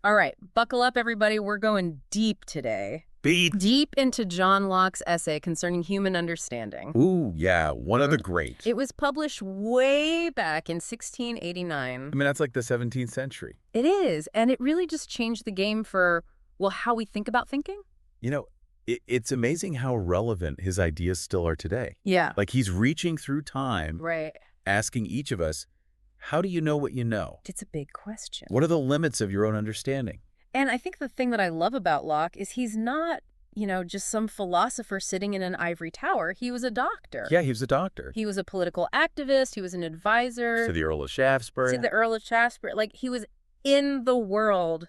All right, buckle up, everybody. We're going deep today. Beat. Deep into John Locke's essay concerning human understanding. Ooh, yeah, one of the great. It was published way back in I 1689. mean, that's like the 17th century. It is, and it really just changed the game for, well, how we think about thinking. You know, it's amazing how relevant his ideas still are today. Yeah. Like he's reaching through time, Right. asking each of us, how do you know what you know? It's a big question. What are the limits of your own understanding? And I think the thing that I love about Locke is he's not, just some philosopher sitting in an ivory tower. He was a doctor. Yeah, he was a doctor. He was a political activist. He was an advisor. To the Earl of Shaftesbury. To the Earl of Shaftesbury. Like, he was in the world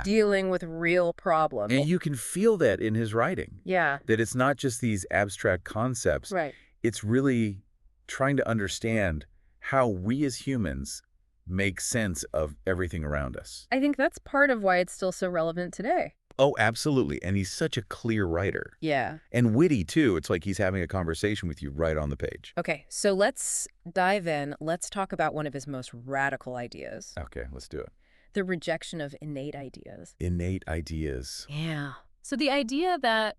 dealing with real problems. And you can feel that in his writing. Yeah. That it's not just these abstract concepts. Right. It's really trying to understand how we as humans make sense of everything around us. I think that's part of why it's still so relevant today. Oh, absolutely. And he's such a clear writer. Yeah. And witty, too. It's like he's having a conversation with you right on the page. Okay, so let's dive in. Let's talk about one of his most radical ideas. Okay, let's do it. The rejection of innate ideas. Innate ideas. Yeah. So the idea that,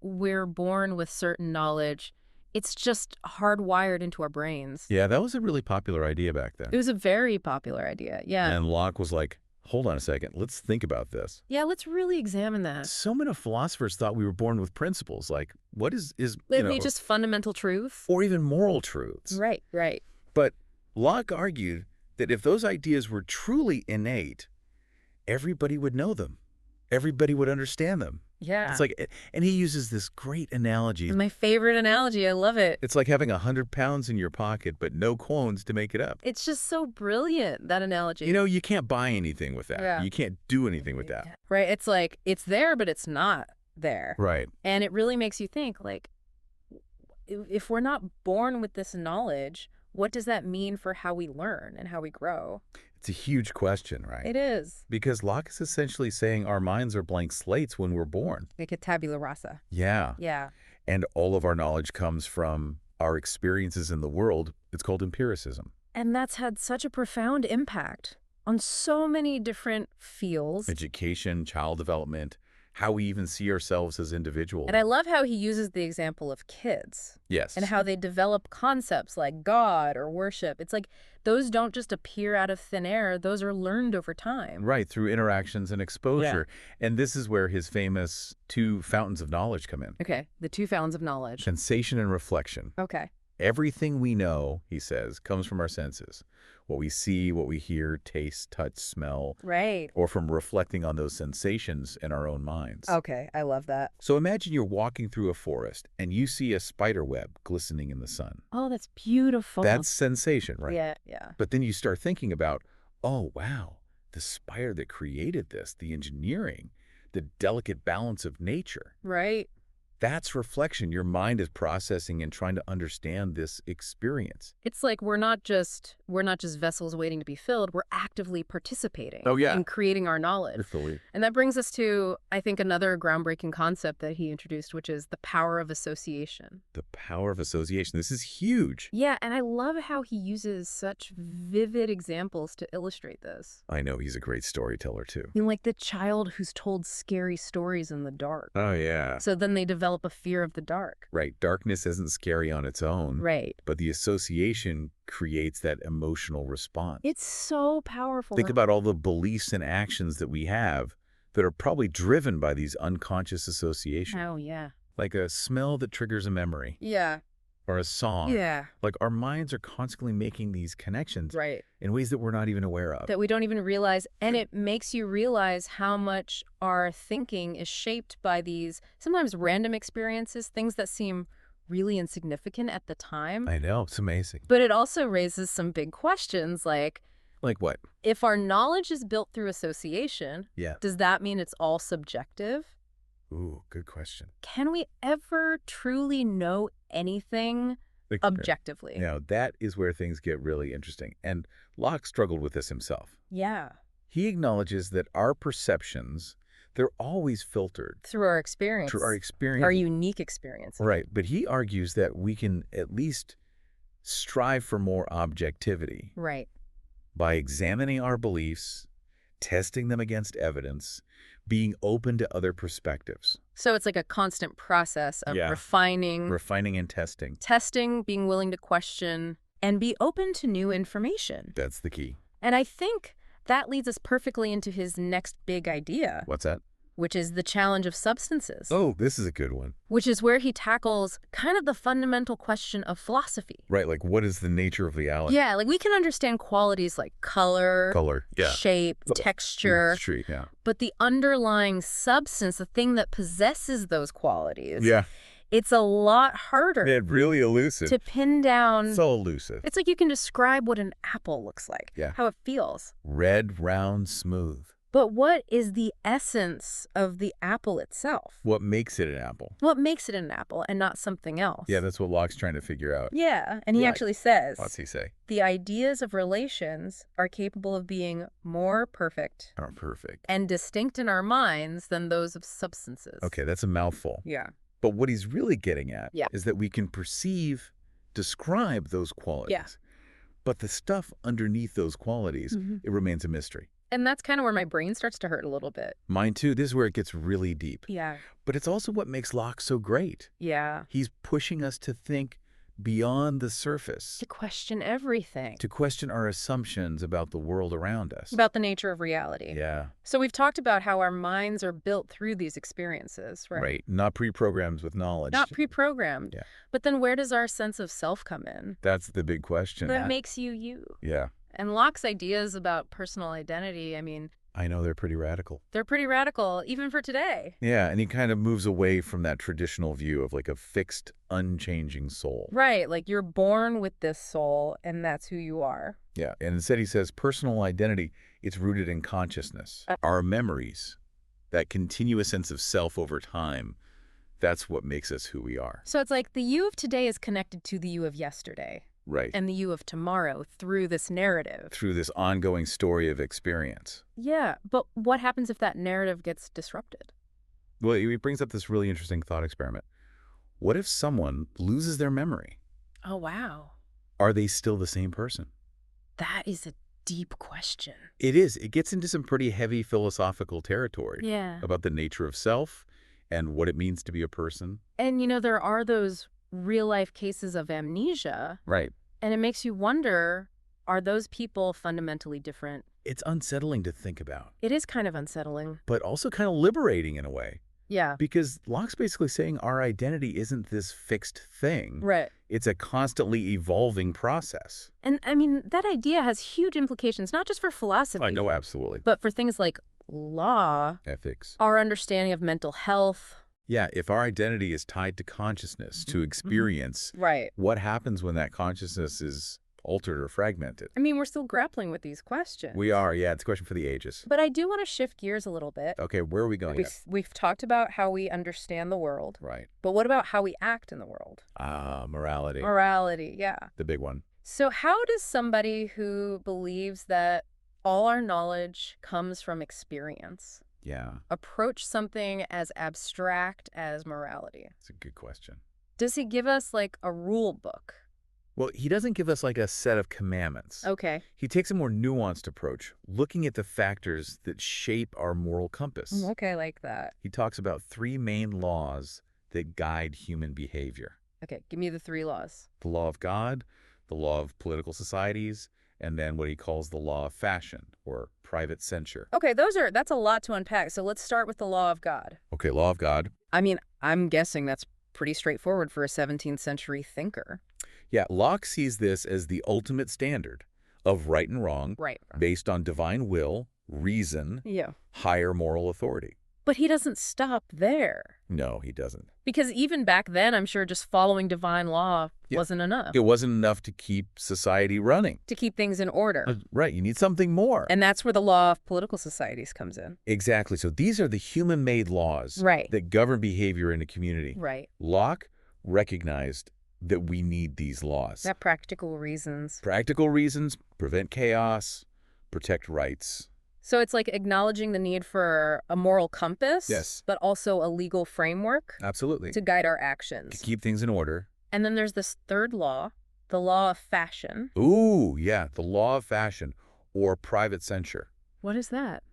we're born with certain knowledge, it's just hardwired into our brains. Yeah, that was a really popular idea back then. It was a very popular idea, yeah. And Locke was like, hold on a second, let's think about this. Yeah, let's really examine that. So many philosophers thought we were born with principles, like what is Maybe just fundamental truth? Or even moral truths. Right, right. But Locke argued that if those ideas were truly innate, everybody would know them. Everybody would understand them. Yeah. It's like, and he uses this great analogy. My favorite analogy. I love it. It's like having 100 pounds in your pocket, but no coins to make it up. It's just so brilliant, that analogy. You can't buy anything with that. Yeah. You can't do anything with that. Right. It's like, it's there, but it's not there. Right. And it really makes you think, like, if we're not born with this knowledge, what does that mean for how we learn and how we grow? It's a huge question, right? It is. Because Locke is essentially saying our minds are blank slates when we're born. Like a tabula rasa. Yeah. Yeah. And all of our knowledge comes from our experiences in the world. It's called empiricism. And that's had such a profound impact on so many different fields. Education, child development, how we even see ourselves as individuals. And I love how he uses the example of kids. Yes. And how they develop concepts like God or worship. It's like those don't just appear out of thin air. Those are learned over time. Right, through interactions and exposure. Yeah. And this is where his famous two fountains of knowledge come in. Okay, the two fountains of knowledge. Sensation and reflection. Okay. Everything we know, he says, comes from our senses. What we see, what we hear, taste, touch, smell. Right. Or from reflecting on those sensations in our own minds. Okay, I love that. So imagine you're walking through a forest and you see a spider web glistening in the sun. Oh, that's beautiful. That's sensation, right? Yeah, yeah. But then you start thinking about, oh, wow, the spider that created this, the engineering, the delicate balance of nature. Right. That's reflection. Your mind is processing and trying to understand this experience. It's like we're not just vessels waiting to be filled. We're actively participating in creating our knowledge. Absolutely. And that brings us to, I think, another groundbreaking concept that he introduced, which is the power of association. The power of association. This is huge. Yeah, and I love how he uses such vivid examples to illustrate this. I know he's a great storyteller, too. Like the child who's told scary stories in the dark. Oh, yeah. So then they develop a fear of the dark. Right. Darkness isn't scary on its own. Right. But the association creates that emotional response. It's so powerful. Think about all the beliefs and actions that we have that are probably driven by these unconscious associations. Oh, yeah. Like a smell that triggers a memory. Yeah. Or a song. Yeah. Like our minds are constantly making these connections in ways that we're not even aware of. That we don't even realize. And it makes you realize how much our thinking is shaped by these sometimes random experiences, things that seem really insignificant at the time. I know. It's amazing. But it also raises some big questions like... Like what? If our knowledge is built through association, does that mean it's all subjective? Ooh, good question. Can we ever truly know anything objectively? That is where things get really interesting. And Locke struggled with this himself. Yeah. He acknowledges that our perceptions, they're always filtered. Through our experience. Through our experience. Our unique experience. Right. But he argues that we can at least strive for more objectivity. Right. By examining our beliefs, testing them against evidence, being open to other perspectives. So it's like a constant process of Yeah. refining, Refining and testing. testing, being willing to question, and be open to new information. That's the key. And I think that leads us perfectly into his next big idea, What's that? which is the challenge of substances. Oh, this is a good one. Which is where he tackles kind of the fundamental question of philosophy. Right, like what is the nature of reality? Yeah, like we can understand qualities like color, Yeah. shape, texture, Street, yeah. but the underlying substance, the thing that possesses those qualities, Yeah. it's a lot harder Really elusive. to pin down. So elusive. It's like you can describe what an apple looks like, Yeah. how it feels. Red, round, smooth. But what is the essence of the apple itself? What makes it an apple? What makes it an apple and not something else? Yeah, that's what Locke's trying to figure out. Yeah, and he Right. actually says, What's he say? the ideas of relations are capable of being more perfect Oh, perfect. and distinct in our minds than those of substances. Okay, that's a mouthful. Yeah. But what he's really getting at Yeah. is that we can perceive, describe those qualities. Yeah. But the stuff underneath those qualities, Mhm. it remains a mystery. And that's kind of where my brain starts to hurt a little bit. Mine too. This is where it gets really deep. Yeah. But it's also what makes Locke so great. Yeah. He's pushing us to think beyond the surface, To question everything to question our assumptions about the world around us. about the nature of reality. Yeah, So we've talked about how our minds are built through these experiences, right? right. Not pre-programmed with knowledge. Not pre-programmed. Yeah. But then where does our sense of self come in? That's the big question. That makes you you. Yeah, And Locke's ideas about personal identity, I mean, I know they're pretty radical. they're pretty radical, even for today. Yeah, and he kind of moves away from that traditional view of like a fixed, unchanging soul. Right, like you're born with this soul, and that's who you are. Yeah, and instead he says personal identity, it's rooted in consciousness. Our memories, that continuous sense of self over time, that's what makes us who we are. So it's like the you of today is connected to the you of yesterday, Right. and the you of tomorrow through this narrative. Through this ongoing story of experience. Yeah, but what happens if that narrative gets disrupted? Well, he brings up this really interesting thought experiment. What if someone loses their memory? Oh, wow. Are they still the same person? That is a deep question. It is. It gets into some pretty heavy philosophical territory Yeah. about the nature of self and what it means to be a person. And, you know, there are those real-life cases of amnesia, Right. and it makes you wonder, are those people fundamentally different? It's unsettling to think about, It is kind of unsettling. but also kind of liberating in a way. Yeah. Because Locke's basically saying our identity isn't this fixed thing. Right. It's a constantly evolving process. And, I mean, that idea has huge implications, not just for philosophy, I know, absolutely. but for things like law, Ethics. our understanding of mental health. Yeah, if our identity is tied to consciousness, to experience, Right. what happens when that consciousness is altered or fragmented? I mean, we're still grappling with these questions. We are, yeah. It's a question for the ages. But I do want to shift gears a little bit. Okay, where are we going? We've talked about how we understand the world, Right. but what about how we act in the world? Morality. Morality, yeah. The big one. So how does somebody who believes that all our knowledge comes from experience Yeah, approach something as abstract as morality? it's a good question. Does he give us like a rule book? Well, he doesn't give us like a set of commandments. Okay. He takes a more nuanced approach, looking at the factors that shape our moral compass. Okay, I like that. He talks about three main laws that guide human behavior. Okay, give me the 3 laws. The law of God, the law of political societies, and then what he calls the law of fashion, or private censure. Okay, that's a lot to unpack. So let's start with the law of God. Okay, law of God. I mean, I'm guessing that's pretty straightforward for a 17th century thinker. Yeah, Locke sees this as the ultimate standard of right and wrong, Right. based on divine will, reason, Yeah. higher moral authority. But he doesn't stop there. No, he doesn't. Because even back then, I'm sure just following divine law Yeah. wasn't enough It wasn't enough to keep society running. to keep things in order. Right, you need something more. And that's where the law of political societies comes in. Exactly. So these are the human-made laws Right. that govern behavior in a community. Right. Locke recognized that we need these laws. That practical reasons. Practical reasons, prevent chaos, protect rights. So it's like acknowledging the need for a moral compass, Yes. but also a legal framework Absolutely. to guide our To actions. keep things in order. And then there's this third law, the law of fashion. Ooh, yeah, the law of fashion or private censure. What is that?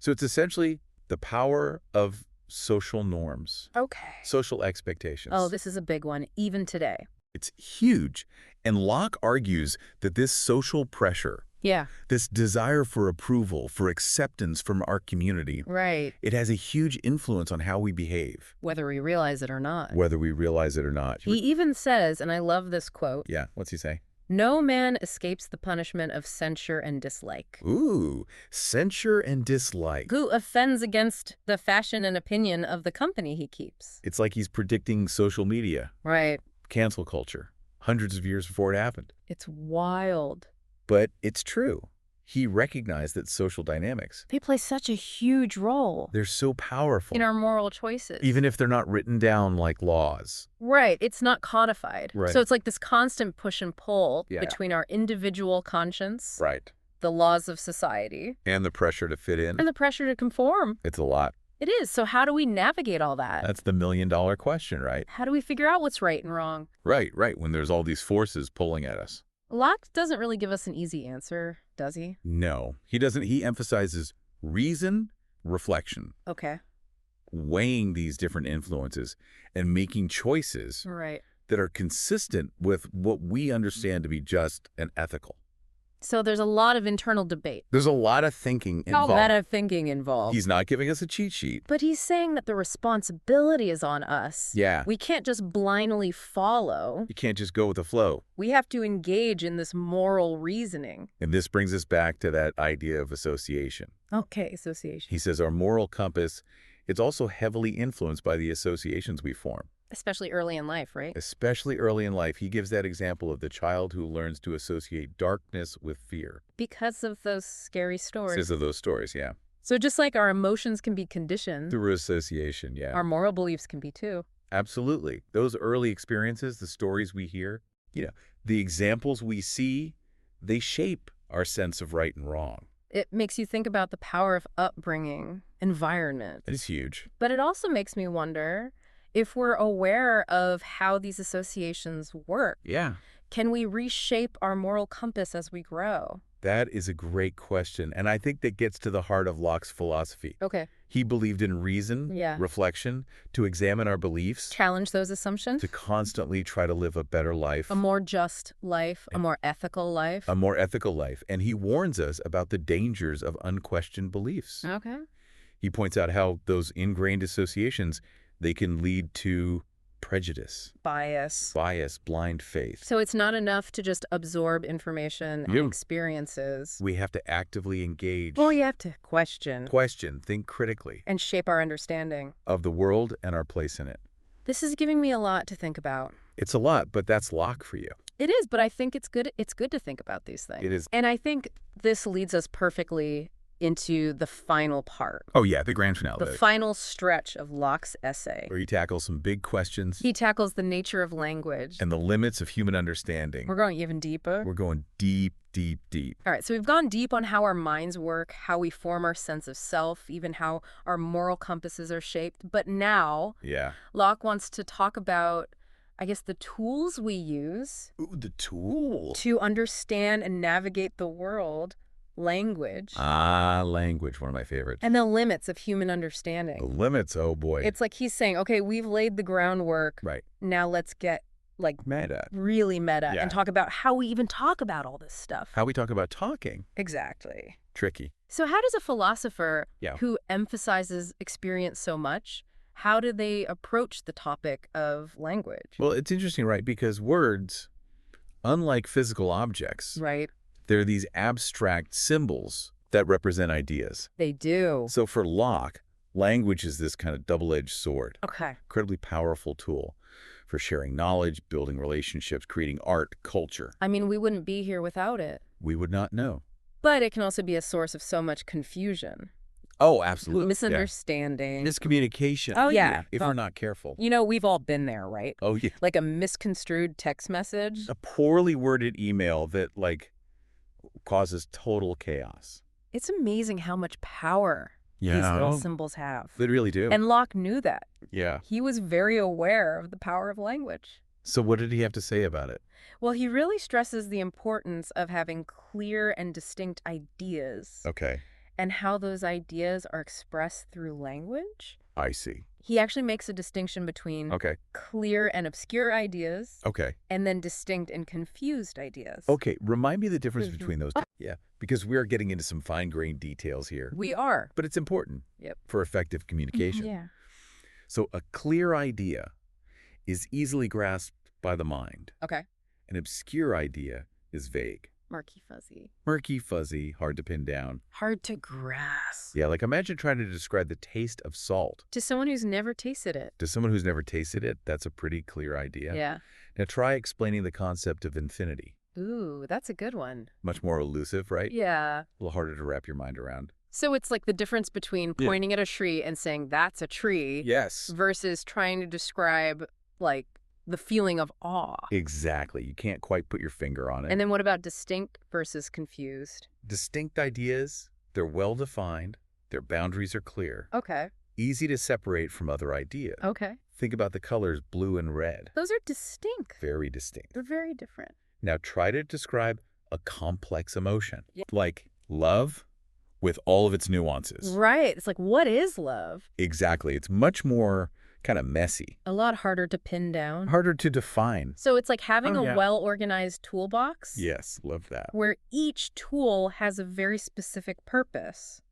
So it's essentially the power of social norms, Okay. social expectations. Oh, this is a big one, even today. It's huge. And Locke argues that this social pressure, Yeah. this desire for approval, for acceptance from our community, Right. it has a huge influence on how we behave, Whether we realize it or not. whether we realize it or not. He even says, and I love this quote, Yeah, what's he say? "No man escapes the punishment of censure and dislike." Ooh, censure and dislike. Who offends against the fashion and opinion of the company he keeps. It's like he's predicting social media, Right. cancel culture, hundreds of years before it happened. It's wild. But it's true. He recognized that social dynamics, They play such a huge role they're so powerful, in our moral choices. even if they're not written down like laws. Right. It's not codified. Right. So it's like this constant push and pull Yeah. between our individual conscience, Right. the laws of society, And the pressure to fit in. and the pressure to conform. It's a lot. It is. So how do we navigate all that? That's the million-dollar question, right? How do we figure out what's right and wrong? Right, when there's all these forces pulling at us. Locke doesn't really give us an easy answer, does he? No, he doesn't. He emphasizes reason, reflection, Okay. weighing these different influences and making choices Right. that are consistent with what we understand to be just and ethical. So there's a lot of internal debate. There's a lot of thinking A involved. lot of thinking involved. He's not giving us a cheat sheet. But he's saying that the responsibility is on us. Yeah. We can't just blindly follow. You can't just go with the flow. We have to engage in this moral reasoning. And this brings us back to that idea of association. Okay, association. He says our moral compass, it's also heavily influenced by the associations we form. Especially early in life, right? Especially early in life. He gives that example of the child who learns to associate darkness with fear. Because of those scary stories. Because of those stories, yeah. So just like our emotions can be conditioned, Through association, yeah. our moral beliefs can be too. Absolutely. Those early experiences, the stories we hear, the examples we see, they shape our sense of right and wrong. It makes you think about the power of upbringing, environment. It is huge. But it also makes me wonder if we're aware of how these associations work. Yeah. Can we reshape our moral compass as we grow? That is a great question. And I think that gets to the heart of Locke's philosophy. Okay. He believed in reason, reflection, to examine our beliefs, Challenge those assumptions? to constantly try to live a better life. A more just life, a more ethical life. A more ethical life. And he warns us about the dangers of unquestioned beliefs. Okay. He points out how those ingrained associations, they can lead to prejudice, Bias. blind faith. So it's not enough to just absorb information and Yeah. experiences. We have to actively engage, Well, you have to question think critically and shape our understanding. of the world and our place in it. This is giving me a lot to think about. It's a lot, but that's Locke for you. It is, but I think it's good to think about these things. It is. And I think this leads us perfectly into the final part. Oh, yeah, the grand finale. The final stretch of Locke's essay. Where he tackles some big questions He tackles the nature of language. and the limits of human understanding. We're going even deeper. We're going deep, deep, deep. All right, so we've gone deep on how our minds work, how we form our sense of self, even how our moral compasses are shaped. But now, Yeah. Locke wants to talk about, I guess, the tools we use Ooh, the tool. to understand and navigate the world, language, Language, one of my favorites. and the limits of human The understanding. limits, oh boy. It's like he's saying, okay, we've laid the groundwork. Right. Now let's get Meta. really meta Yeah. and talk about how we even talk about all this stuff. How we talk about talking. Exactly. Tricky. So how does a philosopher Yeah. who emphasizes experience so much, how do they approach the topic of language? Well, it's interesting, right? Because words, unlike physical objects, Right. they're these abstract symbols that represent ideas. They do. So for Locke, language is this kind of double-edged sword, Okay. incredibly powerful tool for sharing knowledge, building relationships, creating art, culture. I mean, we wouldn't be here without it. We would not know. But it can also be a source of so much confusion, Oh, absolutely. misunderstanding. Miscommunication. Oh, yeah. If we're not careful. You know, we've all been there, right? Oh, yeah. Like a misconstrued text message. A poorly worded email that, causes total chaos. It's amazing how much power these little symbols have. They really do. And Locke knew that. Yeah. He was very aware of the power of language. So what did he have to say about it? Well, he really stresses the importance of having clear and distinct ideas Okay. and how those ideas are expressed through language. I see. He actually makes a distinction between Okay. clear and obscure ideas Okay. and then distinct and confused ideas. Okay, remind me the difference between those two. Yeah, because we're getting into some fine-grained details here. We are. But it's important Yep. for effective communication. Yeah. So a clear idea is easily grasped by the mind. Okay. An obscure idea is vague. Murky, fuzzy. Murky, fuzzy, hard to pin down. Hard to grasp. Yeah, like imagine trying to describe the taste of salt. To someone who's never tasted it. To someone who's never tasted it, that's a pretty clear idea. Yeah. Now try explaining the concept of infinity. Ooh, that's a good one. Much more elusive, right? Yeah. A little harder to wrap your mind around. So it's like the difference between pointing at a tree and saying that's a tree Yes. versus trying to describe like the feeling of awe. Exactly. You can't quite put your finger on it. And then what about distinct versus confused? Distinct ideas, they're well-defined, their boundaries are clear, Okay. easy to separate from other ideas. Okay. Think about the colors blue and red. Those are distinct. Very distinct. They're very different. Now try to describe a complex emotion, Yeah. like love with all of its nuances. Right. It's like, what is love? Exactly. It's much more kind of messy, A lot harder to pin down. harder to define. So it's like having Oh, a yeah. well-organized toolbox Yes, love that. where each tool has a very specific purpose.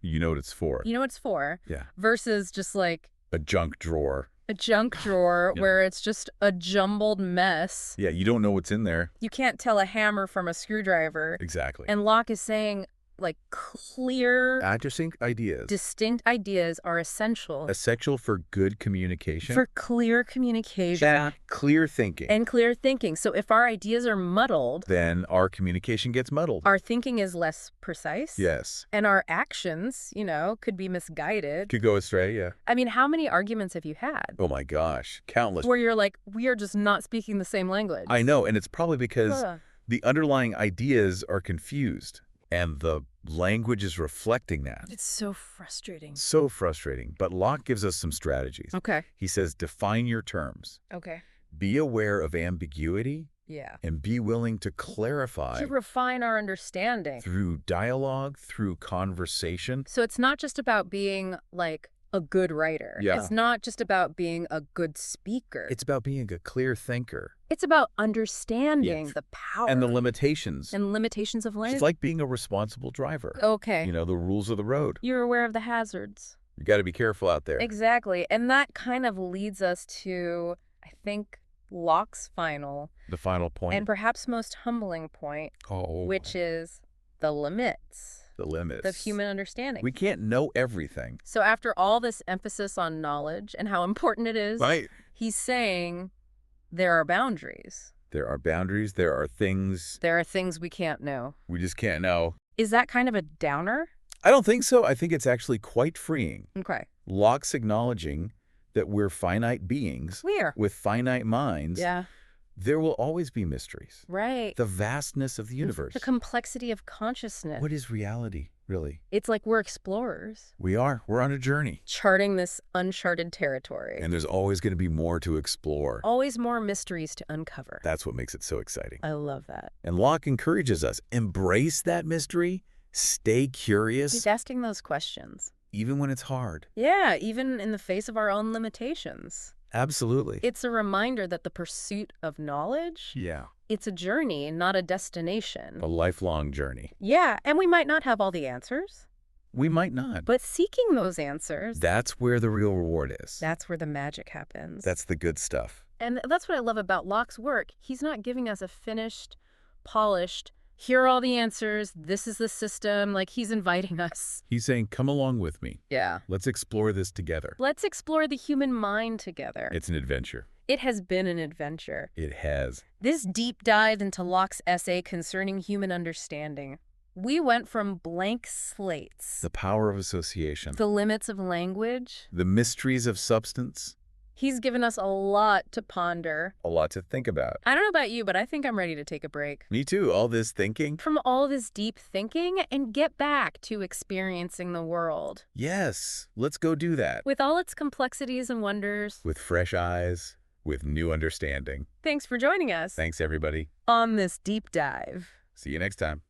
You know what it's for. You know what it's for? Yeah. Versus just like A junk drawer. a junk drawer Yeah. where it's just a jumbled mess. Yeah, you don't know what's in there. You can't tell a hammer from a screwdriver. Exactly. And Locke is saying like clear, Distinct ideas. distinct ideas are essential Essential for good communication. for clear communication Clear thinking. and clear thinking. So if our ideas are muddled, Then our communication gets muddled. our thinking is less precise. Yes. And our actions, could be misguided. Could go astray, yeah. I mean, how many arguments have you had Oh my gosh. Countless. where you're like, we are just not speaking the same language? I know, and it's probably because Ugh. the underlying ideas are confused, and the language is reflecting that. It's so frustrating. So frustrating. But Locke gives us some strategies. Okay. He says, define your terms. Okay. Be aware of ambiguity, Yeah. and be willing to clarify To refine our understanding. through dialogue, through conversation. So it's not just about being like a good writer. Yeah. It's not just about being a good speaker. It's about being a clear thinker It's about understanding Yes. the power and the limitations. and limitations of language. It's like being a responsible driver. Okay. You know, the rules of the road. You're aware of the hazards. You got to be careful out there. Exactly. And that kind of leads us to, I think, Locke's final The final point. and perhaps most humbling point, which is the limits the limits of human understanding. We can't know everything. So after all this emphasis on knowledge and how important it is, Right. he's saying there are boundaries. There are boundaries. There are things There are things we can't know. we just can't know. Is that kind of a downer? I don't think so. I think it's actually quite freeing. Okay. Locke's acknowledging that we're finite beings We are. with finite minds. Yeah. There will always be mysteries. Right. The vastness of the universe. The complexity of consciousness. What is reality, really? It's like we're explorers We are. We're on a journey. charting this uncharted territory. And there's always going to be more to explore. Always more mysteries to uncover. That's what makes it so exciting. I love that. And Locke encourages us, embrace that mystery, stay He's curious, asking those questions. even when it's hard. Yeah, even in the face of our own limitations. Absolutely. It's a reminder that the pursuit of knowledge, Yeah. it's a journey, not a destination. A lifelong journey. Yeah, and we might not have all the answers, We might not. but seeking those answers, That's where the real reward is. that's where the magic happens. That's the good stuff. And that's what I love about Locke's work. He's not giving us a finished, polished, here are all the answers, this is the system. Like, he's inviting us. He's saying, come along with me. Yeah. Let's explore this together. Let's explore the human mind together. It's an adventure. It has been an adventure. It has. This deep dive into Locke's essay concerning human understanding. We went from blank slates, The power of association. the limits of language. The mysteries of substance. He's given us a lot to ponder. A lot to think about. I don't know about you, but I think I'm ready to take a break Me too. All this thinking. from all this deep thinking and get back to experiencing the world Yes. Let's go do that. with all its complexities and wonders. With fresh eyes. With new understanding. Thanks for joining us Thanks, everybody. on this deep dive. See you next time.